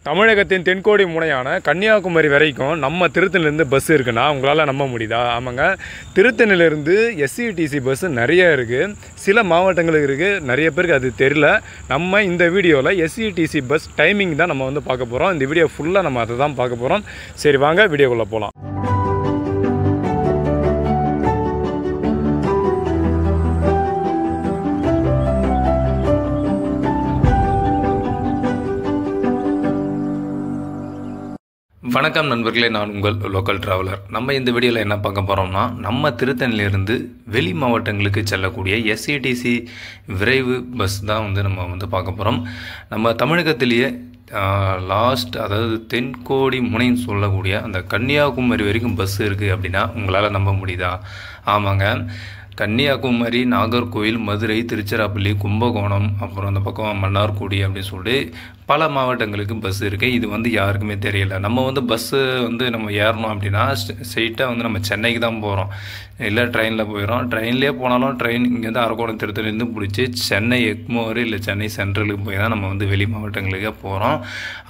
தமிழகத்தின் தென்கோடி முனையான கன்னியாகுமரி வரைக்கும் நம்ம திருத்தணிலேருந்து பஸ் இருக்குன்னா உங்களால் நம்ப முடியுதா? ஆமாங்க, திருத்தணிலேருந்து எஸ்சிடிசி பஸ்ஸு நிறைய இருக்குது. சில மாவட்டங்களுக்கு இருக்குது, நிறைய பேருக்கு அது தெரியல. நம்ம இந்த வீடியோவில் எஸ்சிடிசி பஸ் டைமிங் தான் நம்ம வந்து பார்க்க போகிறோம். இந்த வீடியோ ஃபுல்லாக நம்ம அதை தான் பார்க்க போகிறோம். சரி, வாங்க வீடியோக்குள்ளே போகலாம். வணக்கம் நண்பர்களே, நான் உங்கள் லோக்கல் ட்ராவலர். நம்ம இந்த வீடியோவில் என்ன பார்க்க போகிறோம்னா, நம்ம திருத்தணிலிருந்து வெளி மாவட்டங்களுக்கு செல்லக்கூடிய எஸ்சிடிசி விரைவு பஸ் தான் நம்ம பார்க்க போகிறோம். நம்ம தமிழகத்திலேயே லாஸ்ட், அதாவது தென்கோடி முனைன்னு சொல்லக்கூடிய அந்த கன்னியாகுமரி வரைக்கும் பஸ் இருக்குது அப்படின்னா உங்களால் நம்ப முடியுதா? ஆமாங்க, கன்னியாகுமரி, நாகர்கோவில், மதுரை, திருச்சிராப்பள்ளி, கும்பகோணம், அப்புறம் அந்த பக்கம் மன்னார்குடி அப்படின்னு சொல்லிட்டு பல மாவட்டங்களுக்கு பஸ் இருக்குது. இது யாருக்குமே தெரியல. நம்ம பஸ்ஸு நம்ம ஏறணும் அப்படின்னா ஸ்ட்ரெயிட்டாக நம்ம சென்னைக்கு தான் போகிறோம், இல்லை ட்ரெயினில் போயிடும். ட்ரெயின்லேயே போனாலும் ட்ரெயின் இங்கேருந்து அரக்கோணம் திருத்தணிலேருந்து பிடிச்சி சென்னை எக்மோர் இல்லை சென்னை சென்ட்ரலுக்கு போய் தான் நம்ம வெளி மாவட்டங்களுக்கே போகிறோம்.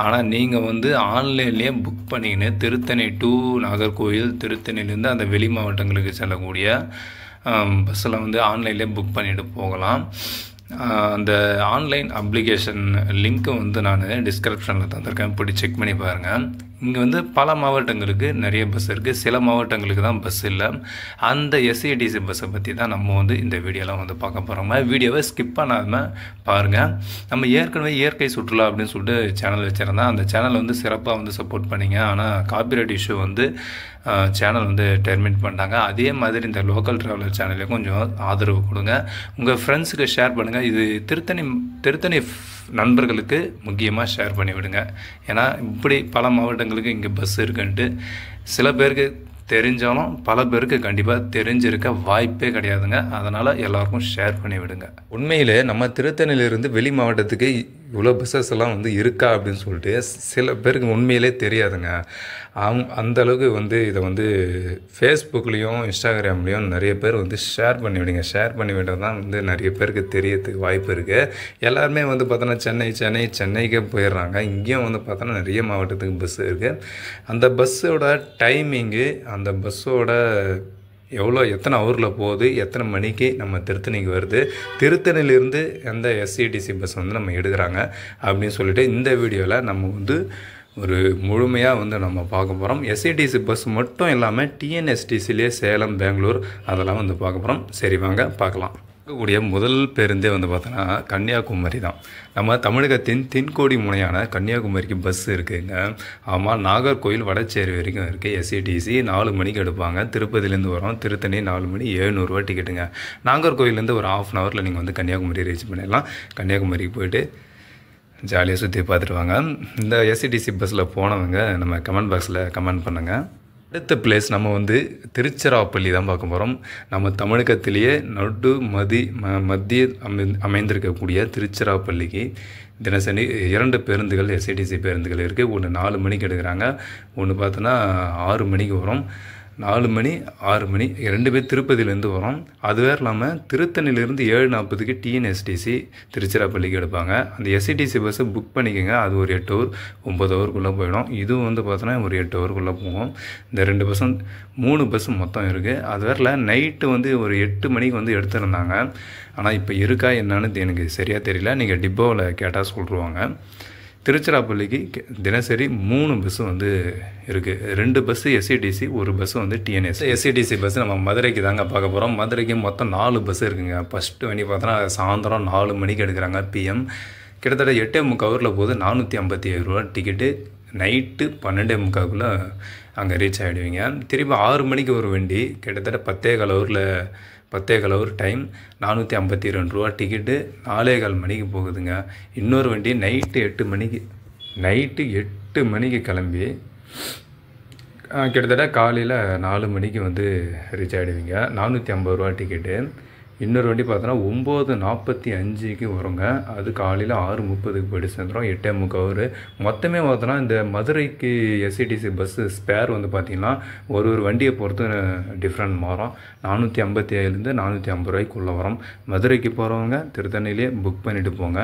ஆனால் நீங்கள் ஆன்லைன்லேயே புக் பண்ணிக்கின்னு திருத்தணி டு நாகர்கோவில், திருத்தணிலேருந்து அந்த வெளி மாவட்டங்களுக்கு செல்லக்கூடிய பஸ்ஸில் ஆன்லைன்லேயே புக் பண்ணிவிட்டு போகலாம். அந்த ஆன்லைன் அப்ளிகேஷன் லிங்க்கு நான் டிஸ்கிரிப்ஷனில் தந்திருக்கேன், போய் செக் பண்ணி பாருங்கள். இங்கே பல மாவட்டங்களுக்கு நிறைய பஸ் இருக்குது, சில மாவட்டங்களுக்கு தான் பஸ் இல்லை. அந்த எஸ்சிடிசி பஸ்ஸை பற்றி தான் நம்ம இந்த வீடியோலாம் பார்க்க போகிறோம். வீடியோவை ஸ்கிப் பண்ணாமல் பாருங்கள். நம்ம ஏற்கனவே இயற்கை சுற்றுலா அப்படின்னு சொல்லிட்டு சேனல் வச்சுருந்தேன். அந்த சேனல் சிறப்பாக சப்போர்ட் பண்ணிங்க. ஆனால் காப்பிரைட் இஷ்யூ சேனல் டெர்மினேட் பண்ணிட்டாங்க. அதே மாதிரி இந்த லோக்கல் ட்ராவலர் சேனலுக்கு கொஞ்சம் ஆதரவு கொடுங்க, உங்கள் ஃப்ரெண்ட்ஸுக்கு ஷேர் பண்ணுங்கள். இது திருத்தணி நண்பர்களுக்கு முக்கியமாக ஷேர் பண்ணிவிடுங்க. ஏன்னா இப்படி பல மாவட்டங்களுக்கு இங்கே பஸ் இருக்குன்ட்டு சில பேருக்கு தெரிஞ்சாலும் பல பேருக்கு கண்டிப்பாக தெரிஞ்சிருக்க வாய்ப்பே கிடையாதுங்க. அதனால் எல்லாருக்கும் ஷேர் பண்ணி விடுங்க. உண்மையிலே நம்ம திருத்தணிலிருந்து வெளி மாவட்டத்துக்கு இவ்வளோ பஸ்ஸஸ் எல்லாம் இருக்கா அப்படின்னு சொல்லிட்டு சில பேருக்கு உண்மையிலே தெரியாதுங்க. அந்தளவுக்கு இதை ஃபேஸ்புக்லேயும் இன்ஸ்டாகிராம்லேயும் நிறைய பேர் ஷேர் பண்ணி விடுங்க. ஷேர் பண்ணி விட்டால் தான் நிறைய பேருக்கு தெரியறதுக்கு வாய்ப்பு இருக்குது. எல்லாருமே பார்த்தோன்னா சென்னைக்கே போயிடுறாங்க. இங்கேயும் பார்த்தோன்னா நிறைய மாவட்டத்துக்கு பஸ் இருக்குது. அந்த பஸ்ஸோட டைமிங்கு, அந்த பஸ்ஸோட எத்தனை ஹவரில் போகுது, எத்தனை மணிக்கு நம்ம திருத்தணிக்கு வருது, திருத்தணிலிருந்து எந்த எஸ்சிடிசி பஸ் நம்ம எடுக்கிறாங்க அப்படின்னு சொல்லிட்டு இந்த வீடியோவில் நம்ம ஒரு முழுமையாக நம்ம பார்க்க போகிறோம். எஸ்சிடிசி பஸ் மட்டும் இல்லாமல் டிஎன்எஸ்டிசிலே சேலம், பெங்களூர் அதெல்லாம் பார்க்க போகிறோம். சரி, வாங்க பார்க்கலாம். கூடிய முதல் பேருந்தே பார்த்தோன்னா கன்னியாகுமரி தான். நம்ம தமிழகத்தின் தென்கோடி முனையான கன்னியாகுமரிக்கு பஸ் இருக்குதுங்க. ஆமாம், நாகர்கோவில் வடச்சேரி வரைக்கும் இருக்குது. எஸ்சிடிசி 4 மணிக்கு எடுப்பாங்க. திருப்பதிலேருந்து வரோம், திருத்தணி 4 மணி 700 டிக்கெட்டுங்க. நாகர்கோவிலேருந்து ஒரு ½ ஹவரில் நீங்கள் கன்னியாகுமரி ரீச் பண்ணிடலாம். கன்னியாகுமரிக்கு போய்ட்டு ஜாலியாக சுற்றி பார்த்துட்டு வாங்க. இந்த எஸ்சிடிசி பஸ்ஸில் போனவங்க நம்ம கமெண்ட் பாக்ஸில் கமெண்ட் பண்ணுங்கள். அடுத்த பிளேஸ் நம்ம திருச்சிராப்பள்ளி தான் பார்க்க போகிறோம். நம்ம தமிழகத்திலேயே மத்திய அமைந்திருக்கக்கூடிய திருச்சிராப்பள்ளிக்கு தினசரி 2 பேருந்துகள், எஸ்சிடிசி பேருந்துகள் இருக்குது. ஒன்று 4 மணிக்கு எடுக்கிறாங்க, ஒன்று பார்த்தோன்னா 6 மணிக்கு வரும். 4 மணி 6 மணி 2 பேர் திருப்பதியிலேருந்து வரும். அது வேறு இல்லாமல் திருத்தணிலேருந்து 7:40க்கு டிஎன்எஸ்டிசி திருச்சிராப்பள்ளிக்கு எடுப்பாங்க. அந்த எஸ்சிடிசி பஸ்ஸை புக் பண்ணிக்கோங்க. அது ஒரு 8 ஹவர் 9 ஹவருக்குள்ளே போயிடும். இதுவும் பார்த்தோன்னா ஒரு 8 ஹவருக்குள்ளே போகும். இந்த 2 பஸ்ஸும் 3 பஸ்ஸு மொத்தம் இருக்குது. அது வேறு நைட்டு ஒரு 8 மணிக்கு எடுத்துருந்தாங்க. ஆனால் இப்போ இருக்கா என்னன்னு எனக்கு சரியாக தெரியல. நீங்கள் டிப்போவில் கேட்டால் சொல்லிடுவாங்க. திருச்சிராப்பள்ளிக்கு தினசரி 3 பஸ்ஸு இருக்குது. 2 bus SCTC, 1 bus DNS. SCTC bus நம்ம மதுரைக்கு தாங்க பார்க்க போகிறோம். மதுரைக்கு மொத்தம் 4 பஸ்ஸு இருக்குங்க. ஃபஸ்ட்டு வண்டி பார்த்தோன்னா சாயந்தரம் 4 மணிக்கு எடுக்கிறாங்க, பிஎம். கிட்டத்தட்ட 8:45 ஹவரில் போகுது. 457 ரூபா டிக்கெட்டு. நைட்டு 12:45க்குள்ளே அங்கே ரீச் ஆகிடுவீங்க. திரும்பி 6 மணிக்கு ஒரு வண்டி, கிட்டத்தட்ட 10:15 ஹவர் டைம், 452 ரூபா டிக்கெட்டு. 4:15 மணிக்கு போகுதுங்க. இன்னொரு வண்டி நைட்டு 8 மணிக்கு கிளம்பி கிட்டத்தட்ட காலையில் 4 மணிக்கு ரீச் ஆகிடுவீங்க. 450 ரூபா டிக்கெட்டு. இன்னொரு வண்டி பார்த்தோன்னா 9:45க்கு வருங்க. அது காலையில் 6:30க்கு போய்ட்டு சேர்ந்துடும். 8:45 மொத்தமே பார்த்தோன்னா இந்த மதுரைக்கு எஸ்சிடிசி பஸ்ஸு ஸ்பேர் வந்து பார்த்திங்கன்னா ஒரு வண்டியை பொறுத்து டிஃப்ரெண்ட் மாறும். 457லேருந்து 450 ரூபாய்க்குள்ளே வரும். மதுரைக்கு போகிறவங்க திருத்தணியிலே புக் பண்ணிவிட்டு போங்க.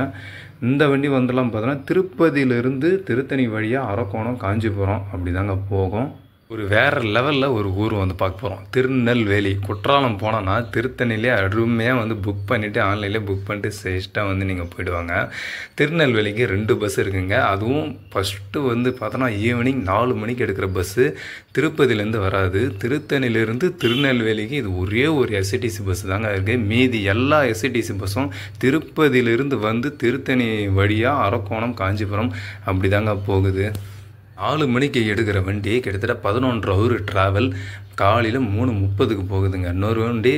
இந்த வண்டி வந்துலாம் பார்த்தோன்னா திருப்பதியிலேருந்து திருத்தணி வழியாக அரக்கோணம் காஞ்சிபுரம் அப்படி தாங்க போகும். ஒரு வேறு லெவலில் ஒரு ஊர் வந்து பார்க்க போகிறோம். திருநெல்வேலி. குற்றாலம் போனோன்னா திருத்தணிலே அருமையாக வந்து புக் பண்ணிவிட்டு ஆன்லைன்லேயே புக் பண்ணிட்டு சேஸ்ட்டாக வந்து நீங்கள் போயிடுவாங்க. திருநெல்வேலிக்கு 2 பஸ் இருக்குங்க. அதுவும் ஃபஸ்ட்டு வந்து பார்த்தோன்னா ஈவினிங் 4 மணிக்கு எடுக்கிற பஸ்ஸு திருப்பதியிலேருந்து வராது. திருத்தணியிலேருந்து திருநெல்வேலிக்கு இது ஒரே ஒரு எஸ்சிடிசி பஸ் தாங்க இருக்குது. மீதி எல்லா எஸ்சிடிசி பஸ்ஸும் திருப்பதியிலேருந்து வந்து திருத்தணி வழியாக அரக்கோணம் காஞ்சிபுரம் அப்படி தாங்க போகுது. 4 மணிக்கு எடுக்கிற வண்டி கிட்டத்தட்ட 11 ஹவர் ட்ராவல். காலையில் 3:30க்கு போகுதுங்க. இன்னொரு வண்டி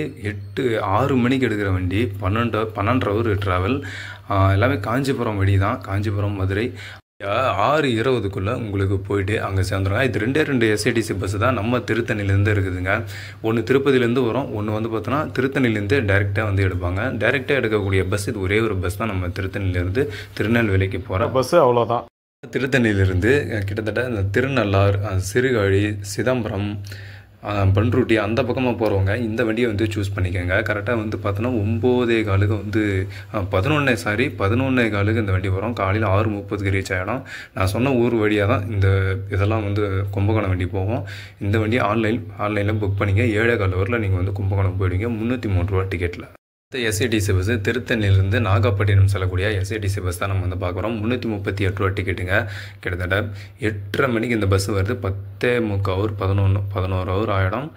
6 மணிக்கு எடுக்கிற வண்டி 12 ஹவர் ட்ராவல். எல்லாமே காஞ்சிபுரம் வழி தான். காஞ்சிபுரம் மதுரை 6:20க்குள்ளே உங்களுக்கு போயிட்டு அங்கே சேர்ந்துருங்க. இது 2 எஸ்ஐடிசி பஸ்ஸு தான் நம்ம திருத்தணிலேருந்து இருக்குதுங்க. ஒன்று திருப்பதியிலேருந்து வரும், ஒன்று வந்து பார்த்தோன்னா திருத்தணிலேருந்து டைரெக்டாக வந்து எடுப்பாங்க. டைரெக்டாக எடுக்கக்கூடிய பஸ் இது ஒரே ஒரு பஸ் தான் நம்ம திருத்தணிலேருந்து திருநெல்வேலிக்கு போகிற பஸ்ஸு அவ்வளோதான். திருத்தணியிலிருந்து கிட்டத்தட்ட இந்த திருநள்ளார், சிறுகாழி, சிதம்பரம், பண்ருட்டி அந்த பக்கமாக போகிறவங்க இந்த வண்டியை வந்து சூஸ் பண்ணிக்கோங்க. கரெக்டாக வந்து பார்த்தோன்னா 9:15 வந்து 11:15 இந்த வண்டி வரும். காலையில் 6:30க்கு ரீச் ஆகிடும். நான் சொன்ன ஊர் வழியாக தான் இதெல்லாம் வந்து கும்பகோணம் வண்டி போகும். இந்த வண்டி ஆன்லைனில் புக் பண்ணிங்க. 7:15 ஹவரில் நீங்கள் வந்து கும்பகோணம் போயிடுவீங்க. 303 ரூபா டிக்கெட்டில். எஸ்ஐடிசி பஸ்ஸு திருத்தணியிலிருந்து நாகப்பட்டினம் செல்லக்கூடிய எஸ்ஐடிசி பஸ் தான் நம்ம வந்து பார்க்குறோம். 338 ரூபா டிக்கெட்டுங்க. கிட்டத்தட்ட 8:30 மணிக்கு இந்த பஸ் வருது. 10:45 ஹவர் 11 ஹவர் ஆகிடும்.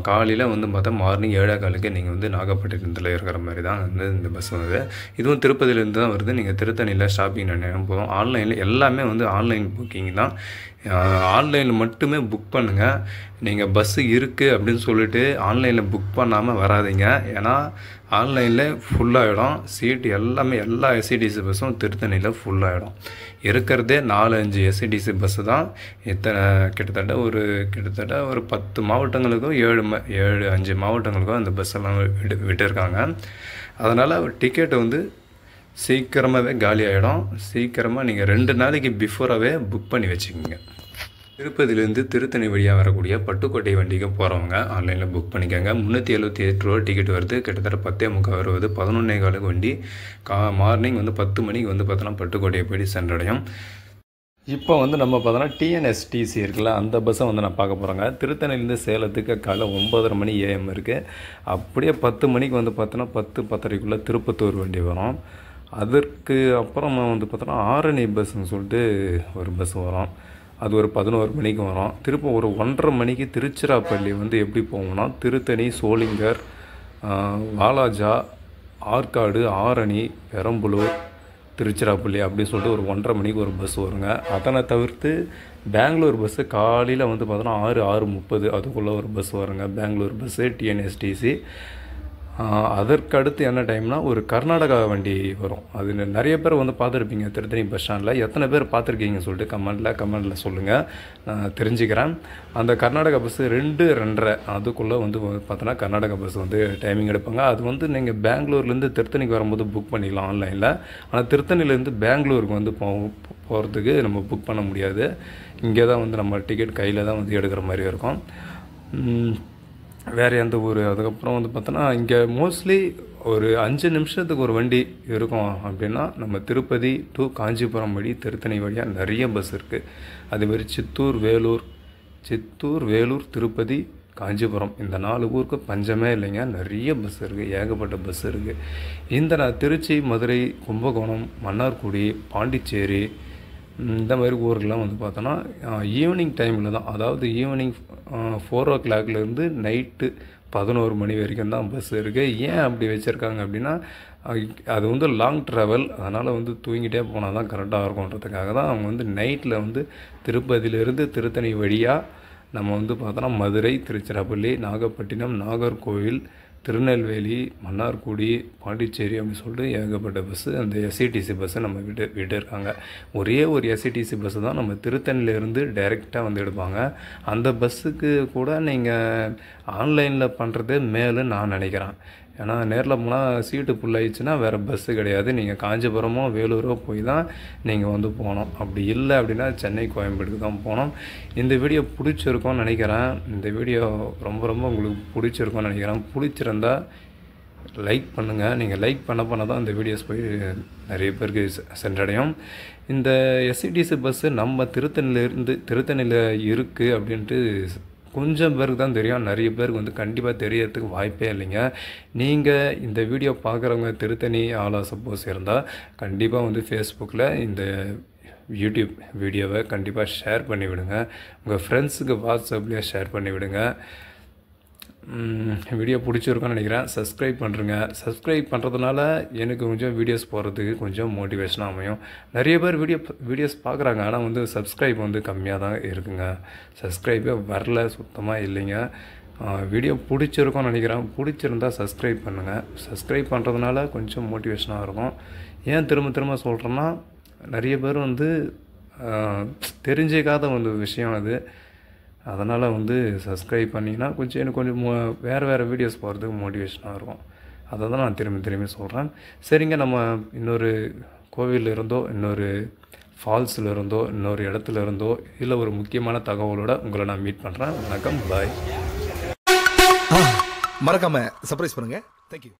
காலையில் வந்து பார்த்தா மார்னிங் 7:15க்கு நீங்கள் வந்து நாகப்பட்டினத்தில் இருக்கிற மாதிரி தான் வந்து இந்த பஸ் வருது. இதுவும் திருப்பதியிலேருந்து தான் வருது. நீங்கள் திருத்தணியில் ஷாப்பிங் நேரம் போதும். ஆன்லைனில் எல்லாமே வந்து ஆன்லைன் புக்கிங் தான். ஆன்லைனில் மட்டுமே புக் பண்ணுங்கள். நீங்கள் பஸ்ஸு இருக்குது அப்படின்னு சொல்லிட்டு ஆன்லைனில் புக் பண்ணாமல் வராதிங்க. ஏன்னா ஆன்லைனில் ஃபுல்லாகிடும் சீட்டு. எல்லா எஸ்சிடிசி பஸ்ஸும் திருத்தணியில் ஃபுல்லாகிடும். இருக்கிறதே 4-5 எஸ்சிடிசி பஸ்ஸு தான். கிட்டத்தட்ட ஒரு 10 மாவட்டங்களுக்கும் 7-5 மாவட்டங்களுக்கும் அந்த பஸ்ஸெல்லாம் விட்டுருக்காங்க. அதனால் டிக்கெட்டு வந்து சீக்கிரமாகவே காலி ஆகிடும். சீக்கிரமாக நீங்கள் 2 நாளைக்கு பிஃபோராகவே புக் பண்ணி வச்சுக்கோங்க. திருப்பதியிலேருந்து திருத்தணி வழியாக வரக்கூடிய பட்டுக்கோட்டை வண்டிக்கு போகிறவங்க ஆன்லைனில் புக் பண்ணிக்கோங்க. 378 ரூபா டிக்கெட் வருது. கிட்டத்தட்ட 10:45 வருது. 11:15 வண்டி. மார்னிங் வந்து 10 மணிக்கு வந்து பார்த்தோன்னா பட்டுக்கோட்டையை போய்ட்டு சென்றடையும். இப்போ வந்து நம்ம பார்த்தோன்னா டிஎன்எஸ்டிசி இருக்குல்ல, அந்த பஸ்ஸை வந்து நான் பார்க்க போகிறேங்க. திருத்தணிலேருந்து சேலத்துக்கு காலை 9:30 மணி AM இருக்குது. அப்படியே 10 மணிக்கு வந்து பார்த்தோன்னா 10-10:30க்குள்ளே திருப்பத்தூர் வண்டி வரும். அதற்கு அப்புறமா வந்து பார்த்தோன்னா ஆரணி பஸ்ஸுன்னு சொல்லிட்டு ஒரு பஸ் வரும். அது ஒரு 11 மணிக்கு வரும். திரும்ப ஒரு 1:30 மணிக்கு திருச்சிராப்பள்ளி வந்து எப்படி போவோம்னா திருத்தணி, சோளிங்கர், வாலாஜா, ஆற்காடு, ஆரணி, பெரம்பலூர், திருச்சிராப்பள்ளி அப்படின்னு சொல்லிட்டு ஒரு 1:30 மணிக்கு ஒரு பஸ் வருங்க. அதனை தவிர்த்து பெங்களூர் பஸ்ஸு காலையில் வந்து பார்த்தோன்னா 6:30 அதுக்குள்ளே ஒரு பஸ் வருங்க. Bangalore bus TNSTC. அதற்கு அடுத்து என்ன டைம்னா ஒரு கர்நாடகா வண்டி வரும். அது நிறைய பேர் வந்து பார்த்துருப்பீங்க திருத்தணி பஸ் ஸ்டாண்டில். எத்தனை பேர் பார்த்துருக்கீங்கன்னு சொல்லிட்டு கமெண்டில் சொல்லுங்கள், நான் தெரிஞ்சுக்கிறேன். அந்த கர்நாடகா பஸ்ஸு 2-2:30 அதுக்குள்ளே வந்து பார்த்தோன்னா கர்நாடகா பஸ் வந்து டைமிங் எடுப்பாங்க. அது வந்து நீங்கள் பெங்களூர்லேருந்து திருத்தணிக்கு வரும்போது புக் பண்ணிக்கலாம் ஆன்லைனில். ஆனால் திருத்தணிலேருந்து பெங்களூருக்கு வந்து போகிறதுக்கு நம்ம புக் பண்ண முடியாது. இங்கே தான் வந்து நம்ம டிக்கெட் கையில் தான் வந்து எடுக்கிற மாதிரி இருக்கும். வேறு எந்த ஊர். அதுக்கப்புறம் வந்து பார்த்தோன்னா இங்கே மோஸ்ட்லி ஒரு 5 நிமிஷத்துக்கு ஒரு வண்டி இருக்கும். அப்படின்னா நம்ம திருப்பதி டு காஞ்சிபுரம் வழி திருத்தணி வழியாக நிறைய பஸ் இருக்குது. அதுமாரி சித்தூர், வேலூர், திருப்பதி, காஞ்சிபுரம் இந்த 4 ஊருக்கு பஞ்சமே இல்லைங்க. நிறைய பஸ் இருக்குது, ஏகப்பட்ட பஸ் இருக்குது. நான் திருச்சி, மதுரை, கும்பகோணம், மன்னார்குடி, பாண்டிச்சேரி இந்த மாதிரி ஊருக்கெலாம் வந்து பார்த்தோன்னா ஈவினிங் டைமில் தான், அதாவது ஈவினிங் 4 o'clockலேருந்து நைட்டு 11 மணி வரைக்கும் தான் பஸ் இருக்குது. ஏன் அப்படி வச்சுருக்காங்க அப்படின்னா அது வந்து லாங் ட்ராவல். அதனால் வந்து தூங்கிட்டே போனால் தான் கரெக்டாக இருக்கும்ன்றதுக்காக தான் அவங்க வந்து நைட்டில் வந்து திருப்பதியிலேருந்து திருத்தணி வழியாக நம்ம வந்து பார்த்தோன்னா மதுரை, திருச்சிராப்பள்ளி, நாகப்பட்டினம், நாகர்கோவில், திருநெல்வேலி, மன்னார்குடி, பாண்டிச்சேரி அப்படின்னு சொல்லிட்டு ஏகப்பட்ட பஸ்ஸு அந்த எஸ்சிடிசி பஸ்ஸை நம்ம விட்டுருக்காங்க. ஒரே ஒரு எஸ்சிடிசி பஸ்ஸு தான் நம்ம திருத்தணிலேருந்து டைரெக்டாக வந்து எடுப்பாங்க. அந்த பஸ்ஸுக்கு கூட நீங்கள் ஆன்லைனில் பண்ணுறதே மேலுன்னு நான் நினைக்கிறேன். ஏன்னா நேரில் போனால் சீட்டு ஃபுல் ஆயிடுச்சுன்னா வேறு பஸ்ஸு கிடையாது. நீங்கள் காஞ்சிபுரமோ வேலூரோ போய் தான் நீங்கள் வந்து போகணும். அப்படி இல்லை அப்படின்னா சென்னை கோயம்பேடுக்கு தான் போகணும். இந்த வீடியோ பிடிச்சிருக்கோன்னு நினைக்கிறேன். இந்த வீடியோ ரொம்ப ரொம்ப உங்களுக்கு பிடிச்சிருக்கோன்னு நினைக்கிறேன். பிடிச்சிருந்தா லைக் பண்ணுங்கள். நீங்கள் லைக் பண்ண தான் இந்த வீடியோஸ் போய் நிறைய பேருக்கு சென்றடையும். இந்த எஸ்சிடிசி பஸ்ஸு நம்ம திருத்தணியில் இருக்குது அப்படின்ட்டு கொஞ்சம் பேருக்கு தான் தெரியும். நிறைய பேருக்கு வந்து கண்டிப்பாக தெரியறதுக்கு வாய்ப்பே இல்லைங்க. நீங்கள் இந்த வீடியோ பார்க்குறவங்க திருத்தணி ஆளா சப்போஸ் இருந்தால் கண்டிப்பாக வந்து ஃபேஸ்புக்கில் இந்த யூடியூப் வீடியோவை கண்டிப்பாக ஷேர் பண்ணிவிடுங்க. உங்கள் ஃப்ரெண்ட்ஸுக்கு வாட்ஸ்அப்லேயே ஷேர் பண்ணிவிடுங்க. வீடியோ பிடிச்சிருக்கோன்னு நினைக்கிறேன். சப்ஸ்கிரைப் பண்ணுறேங்க. சப்ஸ்கிரைப் பண்ணுறதுனால எனக்கு கொஞ்சம் வீடியோஸ் போகிறதுக்கு கொஞ்சம் மோட்டிவேஷனாக அமையும். நிறைய பேர் வீடியோஸ் பார்க்குறாங்க, ஆனால் வந்து சப்ஸ்கிரைப் வந்து கம்மியாக தான் இருக்குங்க. சப்ஸ்கிரைபே வரல, சுத்தமாக இல்லைங்க. வீடியோ பிடிச்சிருக்கோன்னு நினைக்கிறேன். பிடிச்சிருந்தால் சப்ஸ்கிரைப் பண்ணுங்கள். சப்ஸ்கிரைப் பண்ணுறதுனால கொஞ்சம் மோட்டிவேஷனாக இருக்கும். ஏன் திரும்ப சொல்கிறேன்னா, நிறைய பேர் வந்து தெரிஞ்சிக்காத ஒரு விஷயம் அது. அதனால் வந்து சப்ஸ்கிரைப் பண்ணிங்கன்னா கொஞ்சம் எனக்கு கொஞ்சம் வேறு வீடியோஸ் போகிறதுக்கு மோட்டிவேஷனாக இருக்கும். அதை தான் நான் திரும்பி சொல்கிறேன். சரிங்க, நம்ம இன்னொரு கோவிலில் இருந்தோ, இன்னொரு ஃபால்ஸில் இருந்தோ, இன்னொரு இடத்துல இருந்தோ, இல்லை ஒரு முக்கியமான தகவலோடு உங்களை நான் மீட் பண்ணுறேன். வணக்கம், பாய். மறக்காமல் சர்ப்ரைஸ் பண்ணுங்கள். தேங்க்யூ.